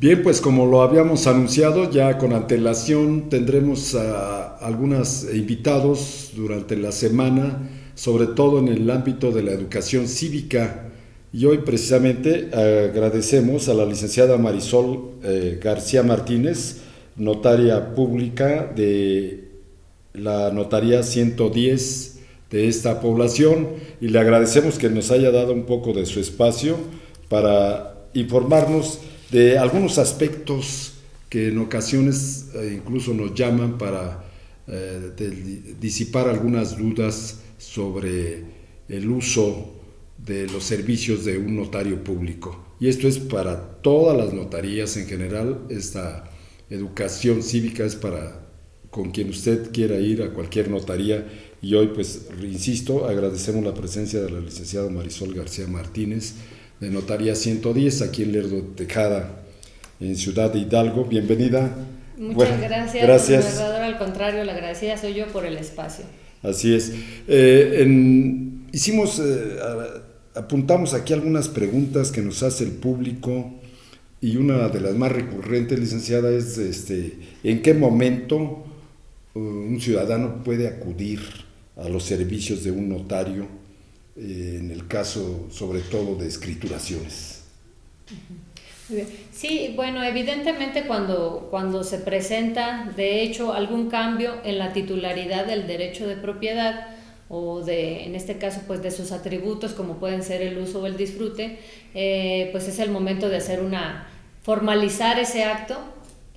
Bien, pues como lo habíamos anunciado, ya con antelación tendremos a algunos invitados durante la semana, sobre todo en el ámbito de la educación cívica. Y hoy precisamente agradecemos a la licenciada Marisol García Martínez, notaria pública de la Notaría 110 de esta población, y le agradecemos que nos haya dado un poco de su espacio para informarnos de algunos aspectos que en ocasiones incluso nos llaman para disipar algunas dudas sobre el uso de los servicios de un notario público. Y esto es para todas las notarías en general. Esta educación cívica es para con quien usted quiera ir a cualquier notaría. Y hoy, pues, insisto, agradecemos la presencia de la licenciada Marisol García Martínez, de Notaría 110, aquí en Lerdo Tejada, en Ciudad de Hidalgo. Bienvenida. Muchas gracias. Al contrario, la agradecida soy yo por el espacio. Así es. Apuntamos aquí algunas preguntas que nos hace el público, y una de las más recurrentes, licenciada, es ¿en qué momento un ciudadano puede acudir a los servicios de un notario, en el caso sobre todo de escrituraciones? Muy bien. Sí, bueno, evidentemente cuando se presenta de hecho algún cambio en la titularidad del derecho de propiedad, o en este caso pues de sus atributos, como pueden ser el uso o el disfrute, pues es el momento de formalizar ese acto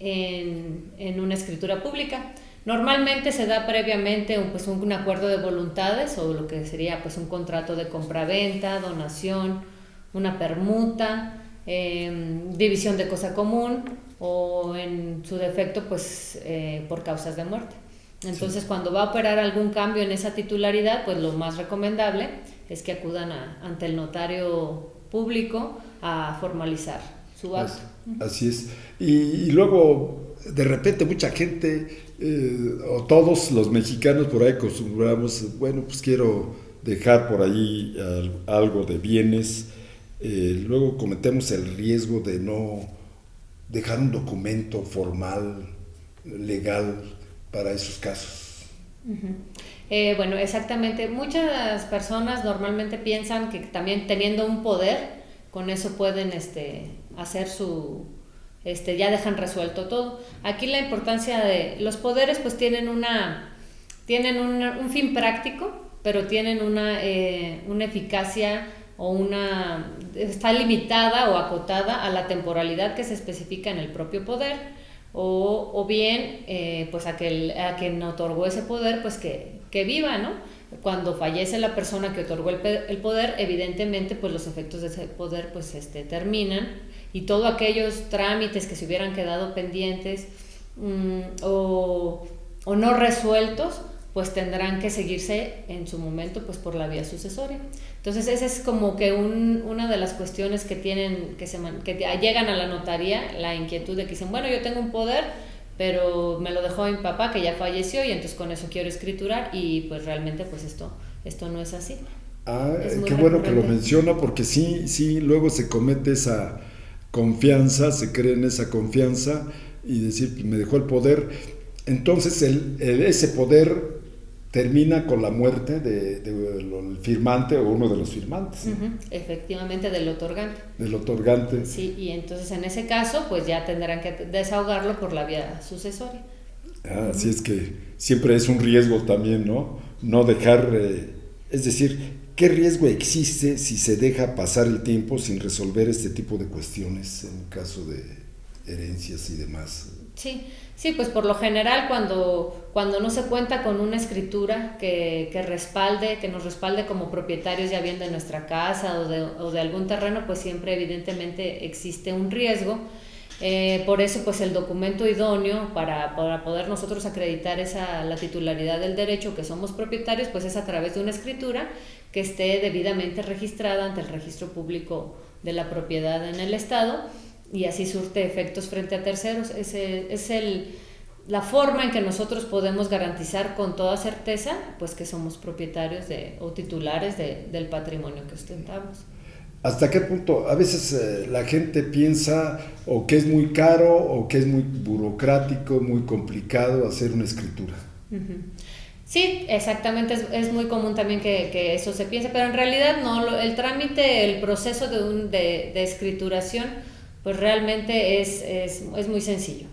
en una escritura pública. Normalmente se da previamente un acuerdo de voluntades, o lo que sería pues un contrato de compraventa, donación, una permuta, división de cosa común, o en su defecto pues por causas de muerte. Entonces, sí, cuando va a operar algún cambio en esa titularidad, pues lo más recomendable es que acudan ante el notario público a formalizar su acto. Así es. Y luego, de repente, mucha gente, o todos los mexicanos por ahí acostumbramos, bueno, pues quiero dejar por ahí algo de bienes. Luego cometemos el riesgo de no dejar un documento formal, legal, para esos casos. Bueno, exactamente. Muchas personas normalmente piensan que también teniendo un poder, con eso pueden hacer ya dejan resuelto todo. Aquí la importancia de los poderes pues tienen un fin práctico, pero tienen una eficacia está limitada o acotada a la temporalidad que se especifica en el propio poder, o bien pues a quien otorgó ese poder pues que viva, ¿no? Cuando fallece la persona que otorgó el poder, evidentemente pues los efectos de ese poder pues terminan, y todos aquellos trámites que se hubieran quedado pendientes o no resueltos pues tendrán que seguirse en su momento pues por la vía sucesoria. Entonces esa es como que una de las cuestiones que llegan a la notaría, la inquietud de que dicen, bueno, yo tengo un poder, pero me lo dejó mi papá que ya falleció, y entonces con eso quiero escriturar, y pues realmente pues esto no es así. Qué bueno que lo menciona, porque sí, luego se comete esa confianza, se cree en esa confianza, y decir, pues me dejó el poder. Entonces ese poder termina con la muerte del firmante o uno de los firmantes. Efectivamente, del otorgante. Del otorgante. Sí, y entonces en ese caso pues ya tendrán que desahogarlo por la vía sucesoria. Así es que siempre es un riesgo también, ¿no? No dejar, es decir, ¿qué riesgo existe si se deja pasar el tiempo sin resolver este tipo de cuestiones en caso de herencias y demás? Sí, pues por lo general cuando no se cuenta con una escritura que nos respalde como propietarios ya bien de nuestra casa o de algún terreno, pues siempre evidentemente existe un riesgo. Por eso pues el documento idóneo para poder nosotros acreditar la titularidad del derecho que somos propietarios, pues es a través de una escritura que esté debidamente registrada ante el registro público de la propiedad en el estado, y así surte efectos frente a terceros. Es la forma en que nosotros podemos garantizar con toda certeza pues que somos propietarios o titulares del patrimonio que ostentamos. ¿Hasta qué punto? A veces la gente piensa o que es muy caro o que es muy burocrático, muy complicado hacer una escritura. Uh-huh. Sí, exactamente, es muy común también que eso se piense, pero en realidad no, el trámite, el proceso de escrituración, pues realmente es muy sencillo.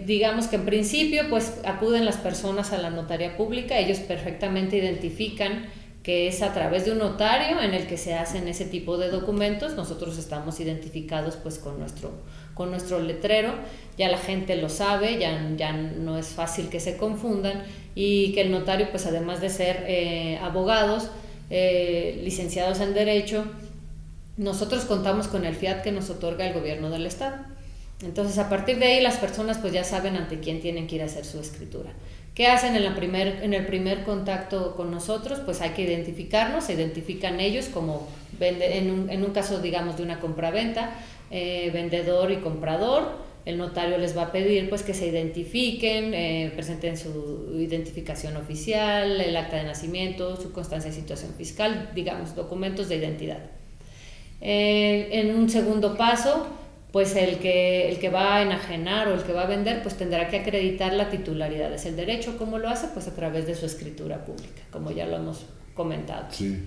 Digamos que en principio pues acuden las personas a la notaría pública, ellos perfectamente identifican que es a través de un notario en el que se hacen ese tipo de documentos. Nosotros estamos identificados pues con nuestro letrero, ya la gente lo sabe, ya no es fácil que se confundan, y que el notario pues además de ser abogados, licenciados en Derecho, nosotros contamos con el fiat que nos otorga el gobierno del estado. Entonces a partir de ahí las personas pues ya saben ante quién tienen que ir a hacer su escritura. ¿Qué hacen en el primer contacto con nosotros? Pues hay que identificarnos, se identifican ellos como en un caso digamos de una compraventa, vendedor y comprador. El notario les va a pedir pues que se identifiquen, presenten su identificación oficial, el acta de nacimiento, su constancia de situación fiscal, digamos documentos de identidad. En un segundo paso, pues el que va a enajenar o el que va a vender pues tendrá que acreditar la titularidad de ese derecho. ¿Cómo lo hace? Pues a través de su escritura pública, como ya lo hemos comentado. Sí.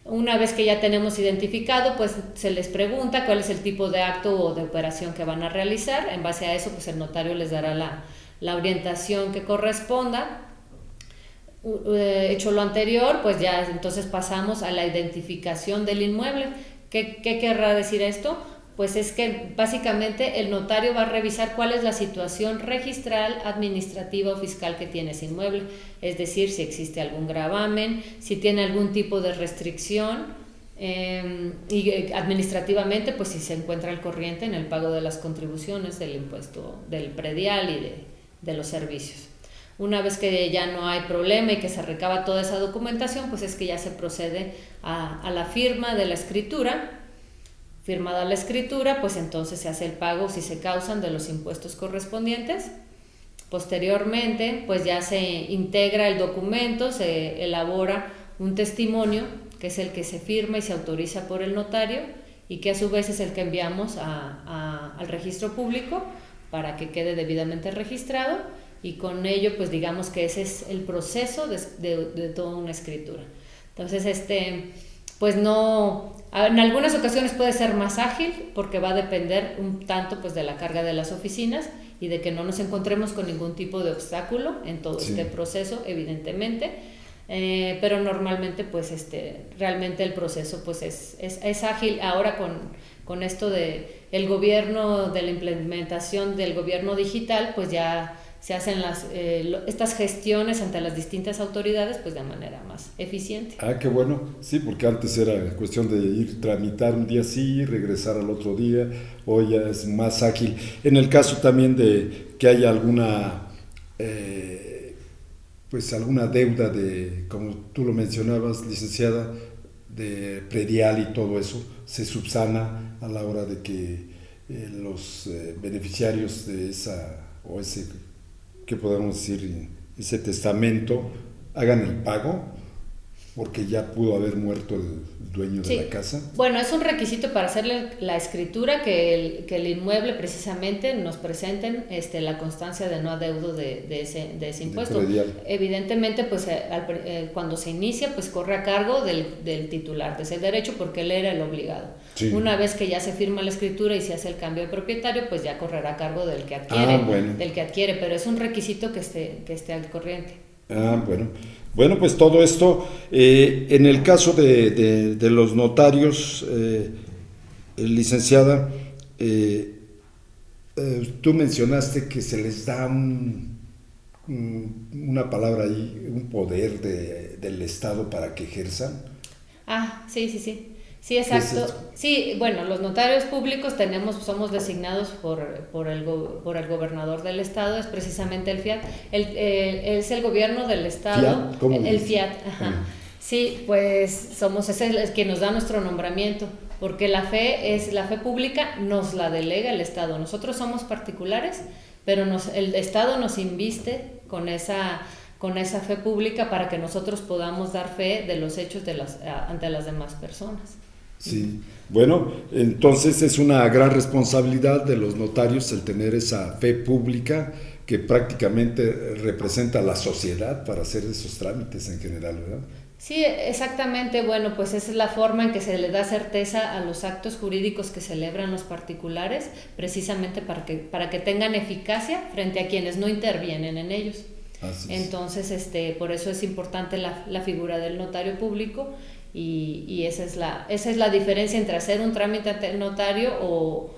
Una vez que ya tenemos identificado, pues se les pregunta cuál es el tipo de acto o de operación que van a realizar. En base a eso, pues el notario les dará la orientación que corresponda. Hecho lo anterior, pues ya entonces pasamos a la identificación del inmueble. ¿Qué querrá decir esto? Pues es que básicamente el notario va a revisar cuál es la situación registral, administrativa o fiscal que tiene ese inmueble, es decir, si existe algún gravamen, si tiene algún tipo de restricción, y administrativamente pues si se encuentra al corriente en el pago de las contribuciones, del impuesto del predial y de los servicios. Una vez que ya no hay problema y que se recaba toda esa documentación, pues es que ya se procede a la firma de la escritura. Firmada la escritura, pues entonces se hace el pago, si se causan, de los impuestos correspondientes. Posteriormente, pues ya se integra el documento, se elabora un testimonio, que es el que se firma y se autoriza por el notario, y que a su vez es el que enviamos al registro público para que quede debidamente registrado, y con ello, pues digamos que ese es el proceso de toda una escritura. Entonces, pues no, en algunas ocasiones puede ser más ágil porque va a depender un tanto pues de la carga de las oficinas y de que no nos encontremos con ningún tipo de obstáculo en todo este proceso, evidentemente, pero normalmente pues realmente el proceso pues es ágil. Ahora con esto de el gobierno, de la implementación del gobierno digital, pues ya se hacen estas gestiones ante las distintas autoridades pues de manera más eficiente. Qué bueno. Sí, porque antes era cuestión de ir tramitar un día sí, regresar al otro día. Hoy ya es más ágil. En el caso también de que haya alguna pues alguna deuda de, como tú lo mencionabas, licenciada, de predial y todo eso, se subsana a la hora de que los beneficiarios de esa o ese, ¿qué podemos decir? Ese testamento, hagan el pago, porque ya pudo haber muerto el dueño de la casa. Bueno, es un requisito para hacer la escritura que el inmueble precisamente nos presenten la constancia de no adeudo de ese impuesto. Evidentemente, pues cuando se inicia, pues corre a cargo del titular de ese derecho, porque él era el obligado. Sí. Una vez que ya se firma la escritura y se hace el cambio de propietario, pues ya correrá a cargo del que adquiere, pero es un requisito que esté al corriente. Bueno. Bueno, pues todo esto, en el caso de los notarios, licenciada, tú mencionaste que se les da una palabra ahí, un poder del Estado para que ejerzan. Sí. Sí, exacto. Sí, bueno, los notarios públicos somos designados por el gobernador del estado, es precisamente el FIAT. Es el gobierno del estado. ¿FIAT? ¿Cómo el FIAT, ajá. Sí, pues es el que nos da nuestro nombramiento, porque la fe pública nos la delega el estado. Nosotros somos particulares, pero el estado nos inviste con esa fe pública para que nosotros podamos dar fe de los hechos ante las demás personas. Sí, bueno, entonces es una gran responsabilidad de los notarios el tener esa fe pública que prácticamente representa a la sociedad para hacer esos trámites en general, ¿verdad? Sí, exactamente. Bueno, pues esa es la forma en que se le da certeza a los actos jurídicos que celebran los particulares, precisamente para que tengan eficacia frente a quienes no intervienen en ellos. Así es. Entonces, por eso es importante la figura del notario público y esa es la diferencia entre hacer un trámite ante el notario o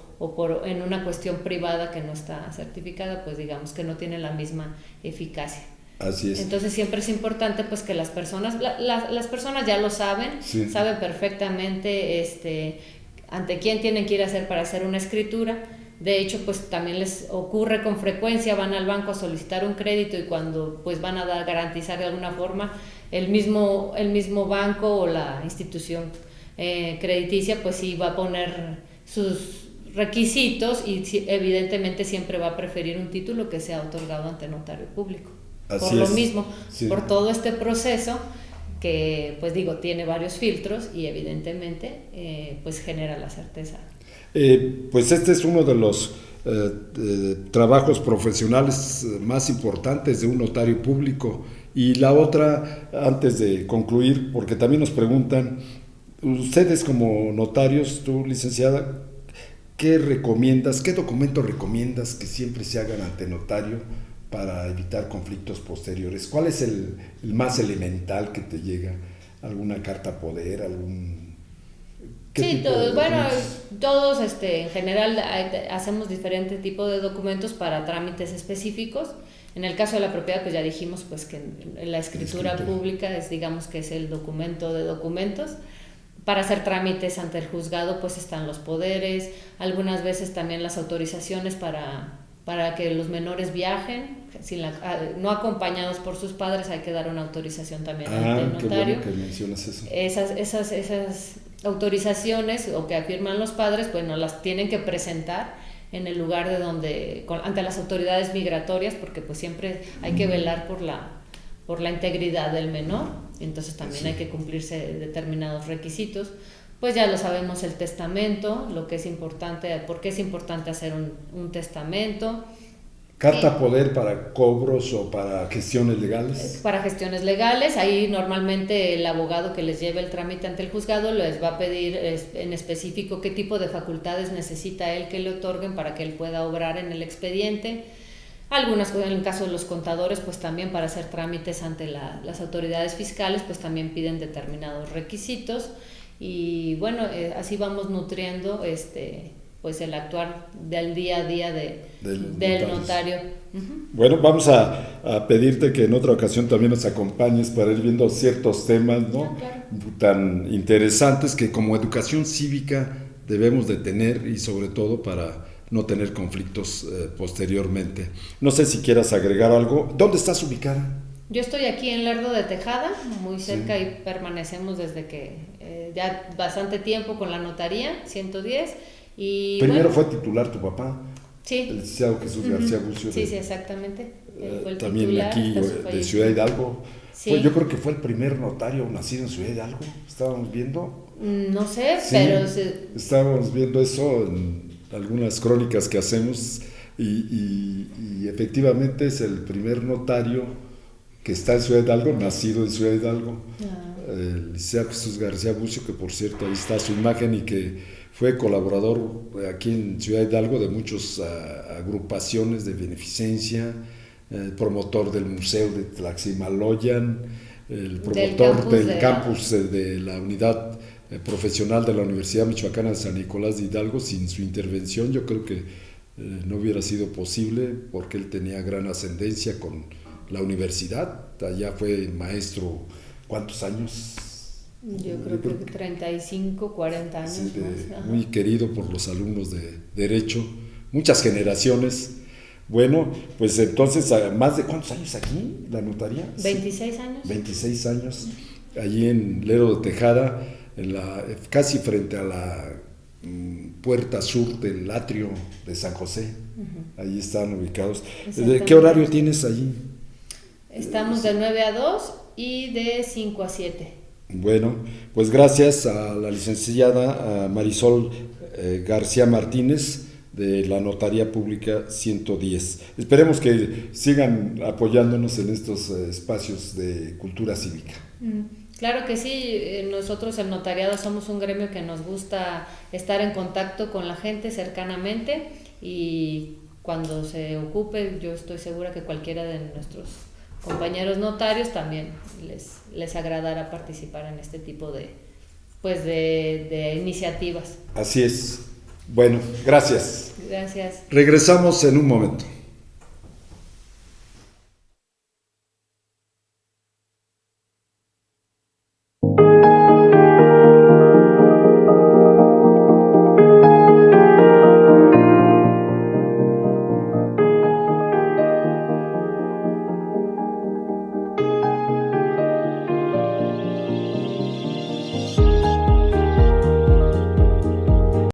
en una cuestión privada que no está certificada, pues digamos que no tiene la misma eficacia. Así es. Entonces siempre es importante pues que las personas ya lo saben, sí. Saben perfectamente ante quién tienen que ir a hacer para hacer una escritura. De hecho, pues también les ocurre con frecuencia, van al banco a solicitar un crédito y cuando pues van a garantizar de alguna forma el mismo banco o la institución crediticia pues sí va a poner sus requisitos y evidentemente siempre va a preferir un título que sea otorgado ante notario público. Así por lo es. mismo, sí. Por todo este proceso que pues digo tiene varios filtros y evidentemente pues genera la certeza. Pues este es uno de los trabajos profesionales más importantes de un notario público. Y la otra, antes de concluir, porque también nos preguntan, ustedes como notarios, tú licenciada, ¿qué documento recomiendas que siempre se hagan ante notario para evitar conflictos posteriores? ¿Cuál es el más elemental que te llega? ¿Alguna carta poder? Sí, todos en general hacemos diferentes tipos de documentos para trámites específicos. En el caso de la propiedad, pues ya dijimos pues que la escritura pública digamos que es el documento de documentos. Para hacer trámites ante el juzgado pues están los poderes, algunas veces también las autorizaciones para que los menores viajen, no acompañados por sus padres, hay que dar una autorización también ante el notario. Qué bueno que mencionas eso. Esas autorizaciones o que afirman los padres, bueno, las tienen que presentar en el lugar ante las autoridades migratorias, porque pues siempre hay que velar por la integridad del menor, entonces también hay que cumplirse determinados requisitos. Pues ya lo sabemos, el testamento, lo que es importante, por qué es importante hacer un testamento. ¿Carta poder para cobros o para gestiones legales? Para gestiones legales, ahí normalmente el abogado que les lleve el trámite ante el juzgado les va a pedir en específico qué tipo de facultades necesita él que le otorguen para que él pueda obrar en el expediente. Algunas, en el caso de los contadores, pues también para hacer trámites ante las autoridades fiscales, pues también piden determinados requisitos. Y bueno, así vamos nutriendo pues el actuar del día a día del notario. Uh-huh. Bueno, vamos a pedirte que en otra ocasión también nos acompañes para ir viendo ciertos temas, ¿no? Claro. Tan interesantes que como educación cívica debemos de tener y sobre todo para no tener conflictos posteriormente. No sé si quieras agregar algo. ¿Dónde estás ubicada? Yo estoy aquí en Lerdo de Tejada, muy cerca, sí. Y permanecemos desde que ya bastante tiempo con la notaría, 110. Y primero fue titular tu papá, sí. El licenciado Jesús García Bucio. Sí, exactamente. Fue el también titular, aquí de Ciudad Hidalgo. Sí. Yo creo que fue el primer notario nacido en Ciudad Hidalgo. Estábamos viendo. No sé, sí, pero estábamos viendo eso en algunas crónicas que hacemos y efectivamente es el primer notario que está en Ciudad Hidalgo, nacido en Ciudad Hidalgo. El licenciado Jesús García Bucio, que por cierto ahí está su imagen y que fue colaborador aquí en Ciudad Hidalgo de muchas agrupaciones de beneficencia, promotor del Museo de Tlaximaloyan, el promotor del campus de la unidad profesional de la Universidad Michoacana de San Nicolás de Hidalgo. Sin su intervención yo creo que no hubiera sido posible porque él tenía gran ascendencia con la universidad. Allá fue maestro, ¿cuántos años? Yo creo que 35, 40 años. Sí, muy querido por los alumnos de Derecho, muchas generaciones. Bueno, pues entonces, ¿más de cuántos años aquí la notaría? 26 años. 26 años, allí en Lerdo de Tejada, casi frente a la puerta sur del atrio de San José. Uh-huh. Allí están ubicados. ¿Qué horario tienes allí? Estamos de 9 a 2 y de 5 a 7. Bueno, pues gracias a la licenciada a Marisol García Martínez de la Notaría Pública 110. Esperemos que sigan apoyándonos en estos espacios de cultura cívica. Claro que sí, nosotros el notariado somos un gremio que nos gusta estar en contacto con la gente cercanamente, y cuando se ocupe yo estoy segura que cualquiera de nuestros compañeros notarios también les agradará participar en este tipo de iniciativas. Así es. Bueno, gracias. Gracias. Regresamos en un momento.